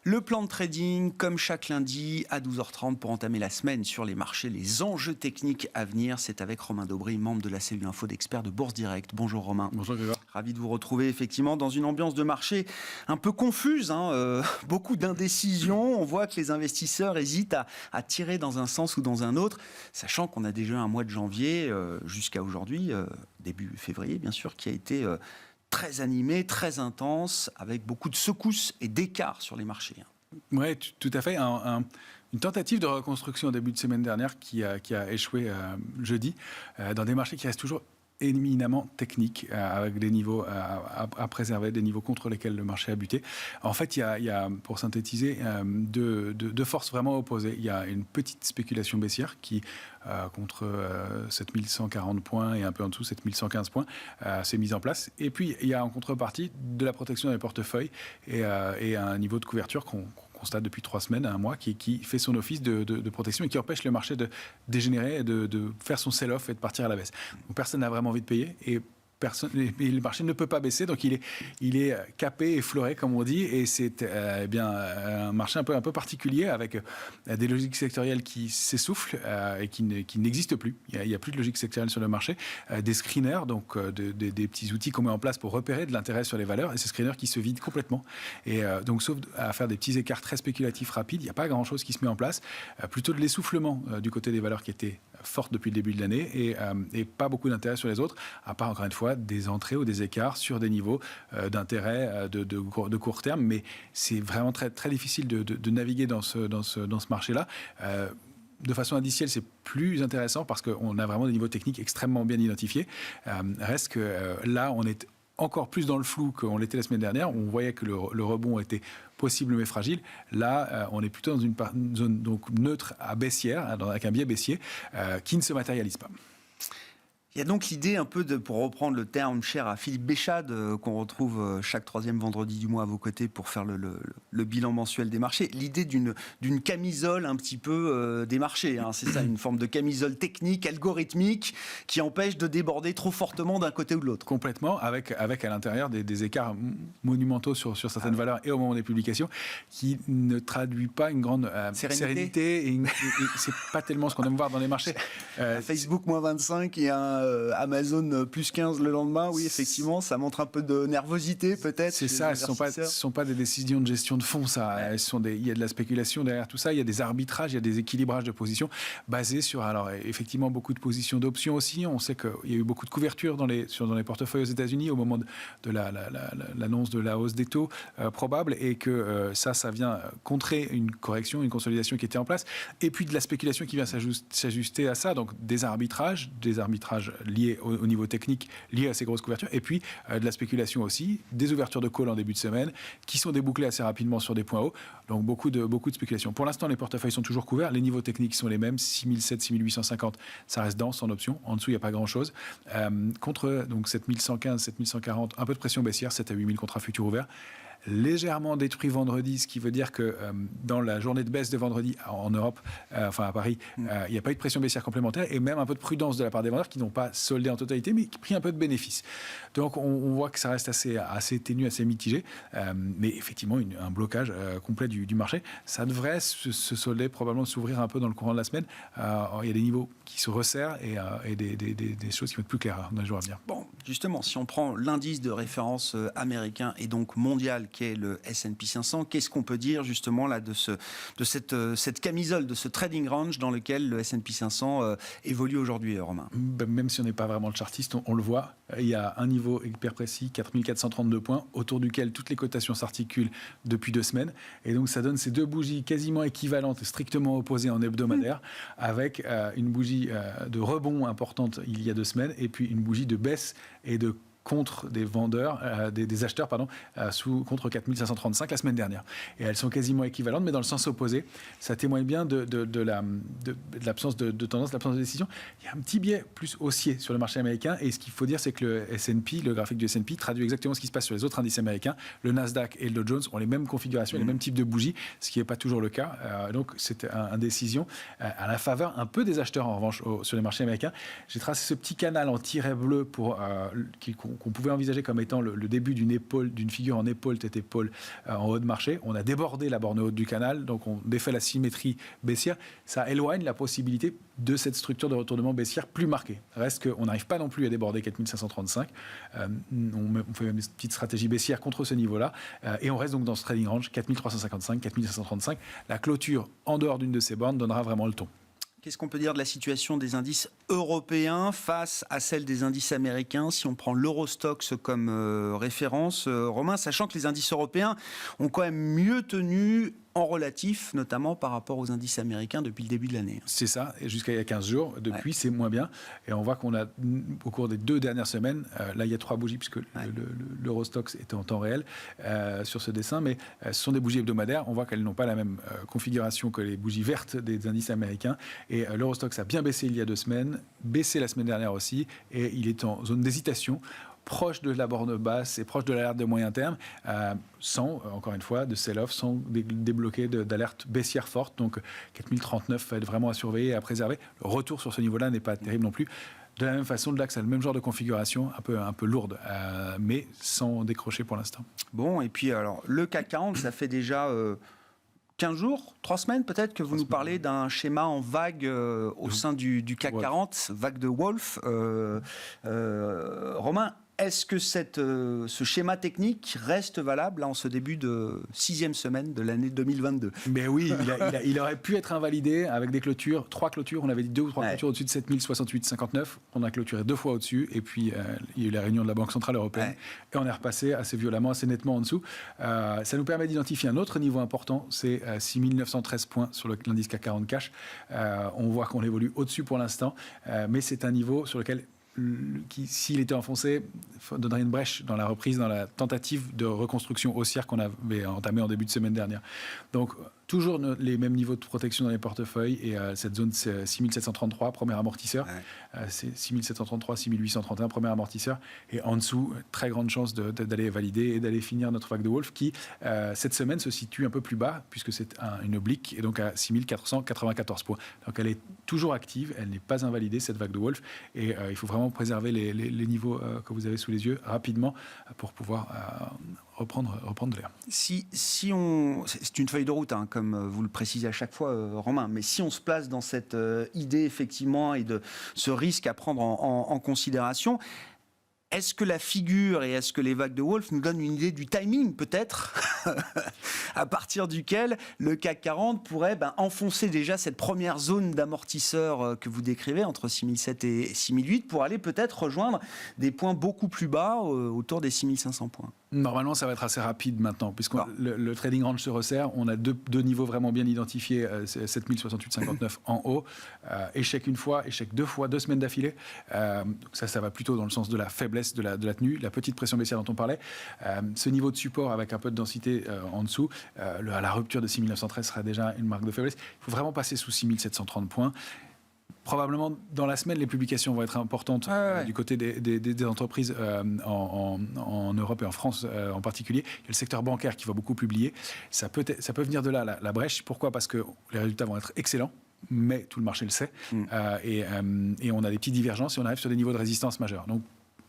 Le plan de trading, comme chaque lundi à 12h30 pour entamer la semaine sur les marchés, les enjeux techniques à venir. C'est avec Romain Daubry, membre de la cellule info d'experts de Bourse Direct. Bonjour Romain. Bonjour Grégoire. Ravi de vous retrouver effectivement dans une ambiance de marché un peu confuse, beaucoup d'indécision. On voit que les investisseurs hésitent à tirer dans un sens ou dans un autre, sachant qu'on a déjà un mois de janvier jusqu'à aujourd'hui, début février bien sûr, qui a été très animé, très intense, avec beaucoup de secousses et d'écarts sur les marchés. Oui, tout à fait. Une tentative de reconstruction au début de semaine dernière qui a échoué jeudi, dans des marchés qui restent toujours éminemment techniques, avec des niveaux à préserver, des niveaux contre lesquels le marché a buté. En fait, il y a pour synthétiser, deux forces vraiment opposées. Il y a une petite spéculation baissière qui, contre 7140 points et un peu en dessous, 7115 points, s'est mise en place. Et puis, il y a en contrepartie de la protection des portefeuilles et un niveau de couverture qu'on constate depuis 3 semaines à un mois, qui fait son office de protection et qui empêche le marché de dégénérer, de faire son sell-off et de partir à la baisse. Donc personne n'a vraiment envie de payer et le marché ne peut pas baisser, donc il est capé, effleuré comme on dit, et c'est un marché un peu particulier avec des logiques sectorielles qui s'essoufflent et qui n'existent plus. Il n'y a plus de logique sectorielle sur le marché. Des screeners, donc des petits outils qu'on met en place pour repérer de l'intérêt sur les valeurs, et ces screeners qui se vident complètement. Et donc sauf à faire des petits écarts très spéculatifs rapides, il n'y a pas grand-chose qui se met en place. Plutôt de l'essoufflement du côté des valeurs qui étaient fortes depuis le début de l'année et pas beaucoup d'intérêt sur les autres, à part encore une fois des entrées ou des écarts sur des niveaux d'intérêt de court terme, mais c'est vraiment très, très difficile de naviguer dans ce marché-là. De façon indicielle, c'est plus intéressant parce qu'on a vraiment des niveaux techniques extrêmement bien identifiés. Reste que là, on est encore plus dans le flou qu'on l'était la semaine dernière. On voyait que le rebond était possible mais fragile. Là, on est plutôt dans une zone donc neutre à baissière, avec un biais baissier qui ne se matérialise pas. Il y a donc l'idée un peu pour reprendre le terme cher à Philippe Béchade, qu'on retrouve chaque 3e vendredi du mois à vos côtés pour faire le bilan mensuel des marchés, l'idée d'une camisole un petit peu des marchés. C'est ça, une forme de camisole technique, algorithmique, qui empêche de déborder trop fortement d'un côté ou de l'autre. Complètement, avec à l'intérieur des écarts monumentaux sur certaines valeurs et au moment des publications, qui ne traduit pas une grande sérénité et c'est pas tellement ce qu'on aime voir dans les marchés. Facebook moins 25 et Amazon plus 15 le lendemain, oui, effectivement, ça montre un peu de nervosité, peut-être. C'est ça, ce ne sont pas des décisions de gestion de fonds, ça. Il y a de la spéculation derrière tout ça, il y a des arbitrages, il y a des équilibrages de positions basés sur, alors effectivement, beaucoup de positions d'options aussi. On sait qu'il y a eu beaucoup de couverture dans les portefeuilles aux États-Unis au moment de l'annonce de la hausse des taux probable, et que ça vient contrer une correction, une consolidation qui était en place, et puis de la spéculation qui vient s'ajuster à ça, donc des arbitrages liés au niveau technique, liés à ces grosses couvertures, et puis de la spéculation aussi, des ouvertures de call en début de semaine, qui sont débouclées assez rapidement sur des points hauts, donc beaucoup de spéculation. Pour l'instant, les portefeuilles sont toujours couverts, les niveaux techniques sont les mêmes, 6700, 6850, ça reste dense en option, en dessous il n'y a pas grand-chose, contre donc 7115, 7140, un peu de pression baissière, 7 à 8000 contrats futurs ouverts, légèrement détruit vendredi, ce qui veut dire que dans la journée de baisse de vendredi en Europe, enfin à Paris, il n'y a pas eu de pression baissière complémentaire et même un peu de prudence de la part des vendeurs qui n'ont pas soldé en totalité mais qui pris un peu de bénéfice. Donc on voit que ça reste assez ténu, assez mitigé, mais effectivement un blocage complet du marché. Ça devrait se solder, probablement s'ouvrir un peu dans le courant de la semaine. Il y a des niveaux qui se resserrent et des choses qui vont être plus claires dans les jours à venir. Bon, justement, si on prend l'indice de référence américain et donc mondial qui est le S&P 500, qu'est-ce qu'on peut dire justement là de cette camisole, de ce trading range dans lequel le S&P 500 évolue aujourd'hui, Romain? Même si on n'est pas vraiment le chartiste, on le voit, il y a un niveau hyper précis, 4432 points, autour duquel toutes les cotations s'articulent depuis 2 semaines, et donc ça donne ces deux bougies quasiment équivalentes, strictement opposées en hebdomadaire, avec une bougie de rebond importante il y a 2 semaines, et puis une bougie de baisse et de contre des vendeurs, des acheteurs, contre 4535 la semaine dernière. Et elles sont quasiment équivalentes, mais dans le sens opposé. Ça témoigne bien de l'absence de tendance, de l'absence de décision. Il y a un petit biais plus haussier sur le marché américain, et ce qu'il faut dire, c'est que le S&P, le graphique du S&P, traduit exactement ce qui se passe sur les autres indices américains. Le Nasdaq et le Dow Jones ont les mêmes configurations, les mêmes types de bougies, ce qui n'est pas toujours le cas. Donc, c'est une décision à la faveur un peu des acheteurs, en revanche, sur les marchés américains. J'ai tracé ce petit canal en tiret bleu qu'on pouvait envisager comme étant le début d'une figure en épaule, tête-épaule en haut de marché. On a débordé la borne haute du canal, donc on défait la symétrie baissière. Ça éloigne la possibilité de cette structure de retournement baissière plus marquée. Reste qu'on n'arrive pas non plus à déborder 4535. On fait même une petite stratégie baissière contre ce niveau-là. Et on reste donc dans ce trading range 4355, 4535. La clôture en dehors d'une de ces bornes donnera vraiment le ton. Qu'est-ce qu'on peut dire de la situation des indices européens face à celle des indices américains, si on prend l'Eurostoxx comme référence, Romain, sachant que les indices européens ont quand même mieux tenu en relatif, notamment par rapport aux indices américains depuis le début de l'année. C'est ça, et jusqu'à il y a 15 jours. Depuis, c'est moins bien. Et on voit qu'on a, au cours des 2 dernières semaines, là, il y a 3 bougies, puisque l'Eurostoxx était en temps réel sur ce dessin, mais ce sont des bougies hebdomadaires. On voit qu'elles n'ont pas la même configuration que les bougies vertes des indices américains. Et l'Eurostoxx a bien baissé il y a 2 semaines, baissé la semaine dernière aussi, et il est en zone d'hésitation, proche de la borne basse et proche de l'alerte de moyen terme, sans, encore une fois, de sell-off, sans débloquer d'alerte baissière forte. Donc 4039 va être vraiment à surveiller et à préserver. Le retour sur ce niveau-là n'est pas terrible non plus. De la même façon, le DAX a le même genre de configuration, un peu lourde, mais sans décrocher pour l'instant. Bon, et puis alors, le CAC 40, ça fait déjà 15 jours, 3 semaines peut-être, que vous nous parlez d'un schéma en vague au sein du CAC 40, vague de Wolf. Romain, est-ce que ce schéma technique reste valable là, en ce début de 6e semaine de l'année 2022 ? Mais oui, il aurait pu être invalidé avec des clôtures, 3 clôtures, on avait dit 2 ou 3 clôtures au-dessus de 7068,59, on a clôturé 2 fois au-dessus, et puis il y a eu la réunion de la Banque Centrale Européenne, et on est repassé assez violemment, assez nettement en dessous. Ça nous permet d'identifier un autre niveau important, c'est 6913 points sur l'indice CAC 40 cash. On voit qu'on évolue au-dessus pour l'instant, mais c'est un niveau sur lequel qui, s'il était enfoncé, donnerait une brèche dans la reprise, dans la tentative de reconstruction haussière qu'on avait entamée en début de semaine dernière. Donc, toujours les mêmes niveaux de protection dans les portefeuilles, et cette zone, c'est 6733, premier amortisseur, c'est 6733, 6831, premier amortisseur, et en dessous, très grande chance d'aller valider et d'aller finir notre vague de Wolf, qui, cette semaine, se situe un peu plus bas, puisque c'est une oblique, et donc à 6494 points. Donc elle est toujours active, elle n'est pas invalidée, cette vague de Wolf, et il faut vraiment préserver les niveaux que vous avez sous les yeux rapidement pour pouvoir reprendre de l'air. C'est une feuille de route, hein, comme vous le précisez à chaque fois, Romain, mais si on se place dans cette idée, effectivement, et de ce risque à prendre en considération, est-ce que la figure et est-ce que les vagues de Wolf nous donnent une idée du timing, peut-être, à partir duquel le CAC 40 pourrait enfoncer déjà cette première zone d'amortisseur que vous décrivez, entre 6007 et 6008, pour aller peut-être rejoindre des points beaucoup plus bas, autour des 6500 points? Normalement, ça va être assez rapide maintenant, puisque le trading range se resserre. On a deux niveaux vraiment bien identifiés, 7068,59 en haut. Échec une fois, échec 2 fois, 2 semaines d'affilée. Ça va plutôt dans le sens de la faiblesse de la tenue, la petite pression baissière dont on parlait. Ce niveau de support avec un peu de densité en dessous, à la rupture de 6913 sera déjà une marque de faiblesse. Il faut vraiment passer sous 6730 points. Probablement, dans la semaine, les publications vont être importantes du côté des entreprises en Europe et en France en particulier. Il y a le secteur bancaire qui va beaucoup publier. Ça peut venir de là, la brèche. Pourquoi ? Parce que les résultats vont être excellents, mais tout le marché le sait. Et on a des petites divergences et on arrive sur des niveaux de résistance majeurs. Donc,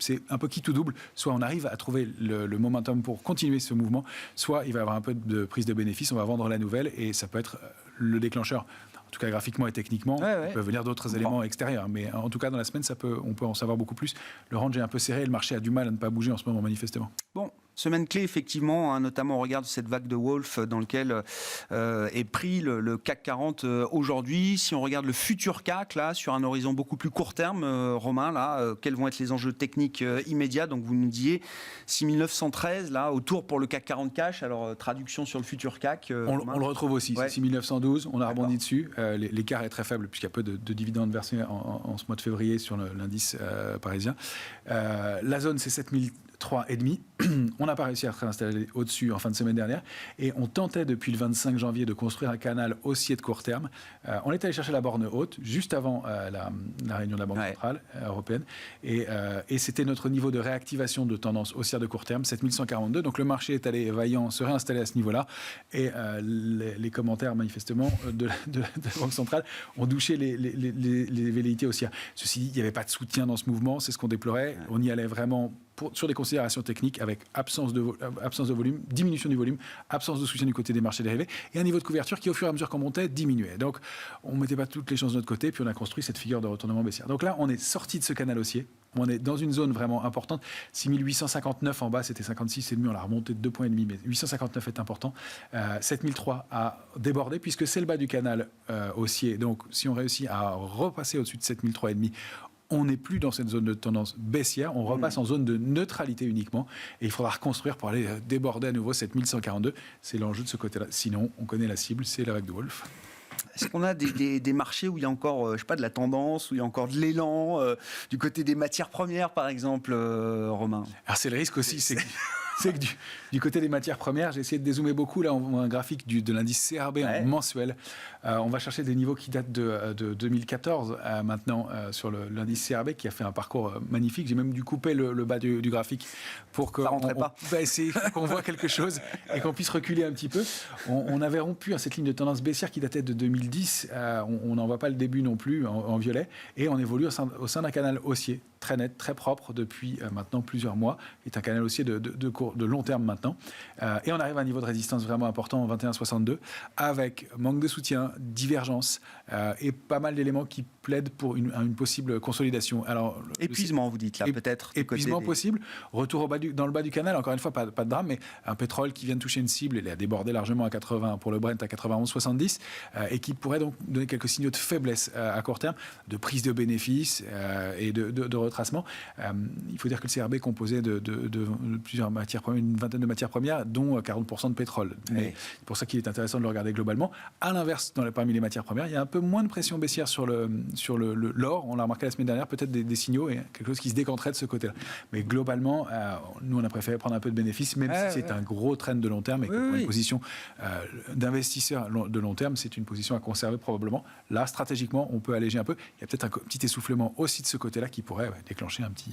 c'est un peu qui tout double. Soit on arrive à trouver le momentum pour continuer ce mouvement, soit il va y avoir un peu de prise de bénéfice, on va vendre la nouvelle et ça peut être le déclencheur. En tout cas, graphiquement et techniquement, il peut venir d'autres éléments extérieurs. Mais en tout cas, dans la semaine, on peut en savoir beaucoup plus. Le range est un peu serré, le marché a du mal à ne pas bouger en ce moment, manifestement. Bon, semaine clé, effectivement, hein, notamment au regard de cette vague de Wolf dans laquelle est pris le CAC 40 aujourd'hui. Si on regarde le futur CAC, là, sur un horizon beaucoup plus court terme, Romain, là, quels vont être les enjeux techniques immédiats? Donc, vous nous disiez 6913, là, autour pour le CAC 40 cash. Alors, traduction sur le futur CAC. On le retrouve aussi, c'est 6912, on a rebondi dessus. L'écart est très faible puisqu'il y a peu de dividendes versés en ce mois de février sur l'indice parisien. La zone, c'est 7003,5. On n'a pas réussi à se réinstaller au-dessus en fin de semaine dernière et on tentait depuis le 25 janvier de construire un canal haussier de court terme. On est allé chercher la borne haute juste avant la réunion de la Banque Centrale Européenne et c'était notre niveau de réactivation de tendance haussière de court terme, 7142. Donc le marché est allé vaillant se réinstaller à ce niveau-là et les commentaires manifestement de la Banque Centrale ont douché les velléités haussières. Ceci dit, il n'y avait pas de soutien dans ce mouvement, c'est ce qu'on déplorait. On y allait vraiment sur des considérations techniques avec absence de volume, diminution du volume, absence de soutien du côté des marchés dérivés et un niveau de couverture qui, au fur et à mesure qu'on montait, diminuait. Donc, on ne mettait pas toutes les chances de notre côté, puis on a construit cette figure de retournement baissière. Donc là, on est sorti de ce canal haussier. On est dans une zone vraiment importante. 6859 en bas, c'était 56,5. On l'a remonté de 2,5 points, mais 859 est important. 7003 a débordé puisque c'est le bas du canal haussier. Donc, si on réussit à repasser au-dessus de 7003,5, on n'est plus dans cette zone de tendance baissière. On repasse en zone de neutralité uniquement. Et il faudra reconstruire pour aller déborder à nouveau 7142. C'est l'enjeu de ce côté-là. Sinon, on connaît la cible, c'est la vague de Wolf. Est-ce qu'on a des marchés où il y a encore, je sais pas, de la tendance, où il y a encore de l'élan, du côté des matières premières, par exemple, Romain? Alors, c'est le risque aussi, c'est que du côté des matières premières, j'ai essayé de dézoomer beaucoup. Là, on voit un graphique de l'indice CRB en mensuel. On va chercher des niveaux qui datent de 2014 maintenant sur l'indice CRB qui a fait un parcours magnifique. J'ai même dû couper le bas du graphique pour que qu'on voit quelque chose et qu'on puisse reculer un petit peu. On avait rompu cette ligne de tendance baissière qui datait de 2010. On n'en voit pas le début non plus en violet. Et on évolue au sein d'un canal haussier très net, très propre depuis maintenant plusieurs mois. C'est un canal haussier de long terme maintenant. Et on arrive à un niveau de résistance vraiment important en 21,62 avec manque de soutien, divergence et pas mal d'éléments qui plaident pour une possible consolidation. Alors, épuisement, vous dites là, peut-être. Épuisement possible. Retour dans le bas du canal. Encore une fois, pas de drame, mais un pétrole qui vient de toucher une cible, il a débordé largement à 80 pour le Brent à 91,70 et qui pourrait donc donner quelques signaux de faiblesse à court terme, de prise de bénéfices et de retracement. Il faut dire que le CRB est composé de plusieurs matières premières, une vingtaine de matières premières, dont 40% de pétrole. Mais c'est pour ça qu'il est intéressant de le regarder globalement. À l'inverse, parmi les matières premières, il y a un peu moins de pression baissière sur l'or. On l'a remarqué la semaine dernière, peut-être des signaux et quelque chose qui se décanterait de ce côté-là. Mais globalement, nous, on a préféré prendre un peu de bénéfices, même si c'est un gros trend de long terme et que pour une position d'investisseur de long terme, c'est une position à conserver probablement. Là, stratégiquement, on peut alléger un peu. Il y a peut-être un petit essoufflement aussi de ce côté-là qui pourrait déclencher un petit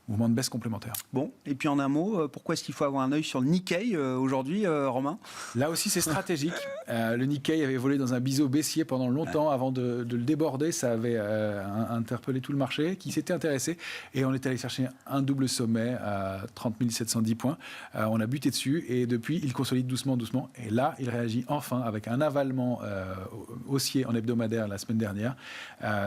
mouvement de baisse complémentaire. Bon, et puis en un mot, pourquoi est-ce qu'il faut avoir un œil sur le Nikkei aujourd'hui, Romain? Là aussi, c'est stratégique. Le Nikkei avait volé dans un biseau baissier pendant longtemps avant de le déborder. Ça avait interpellé tout le marché qui s'était intéressé. Et on est allé chercher un double sommet à 30 710 points. On a buté dessus et depuis, il consolide doucement. Et là, il réagit enfin avec un avalement haussier en hebdomadaire la semaine dernière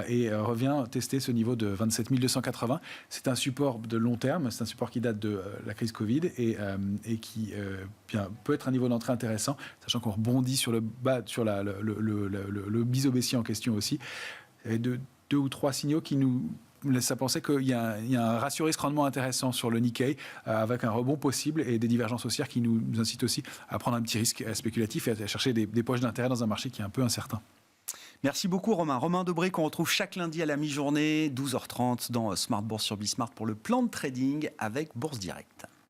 et revient tester ce niveau de 27 280. C'est un support de long terme, c'est un support qui date de la crise Covid et qui peut être un niveau d'entrée intéressant, sachant qu'on rebondit sur le bas, sur le biseau baissier en question aussi. Et deux ou trois signaux qui nous laissent à penser qu'il y a un ratio risque-rendement intéressant sur le Nikkei avec un rebond possible et des divergences haussières qui nous incitent aussi à prendre un petit risque spéculatif et à chercher des poches d'intérêt dans un marché qui est un peu incertain. Merci beaucoup Romain. Romain Debré qu'on retrouve chaque lundi à la mi-journée, 12h30 dans Smart Bourse sur Bismart pour le plan de trading avec Bourse Direct.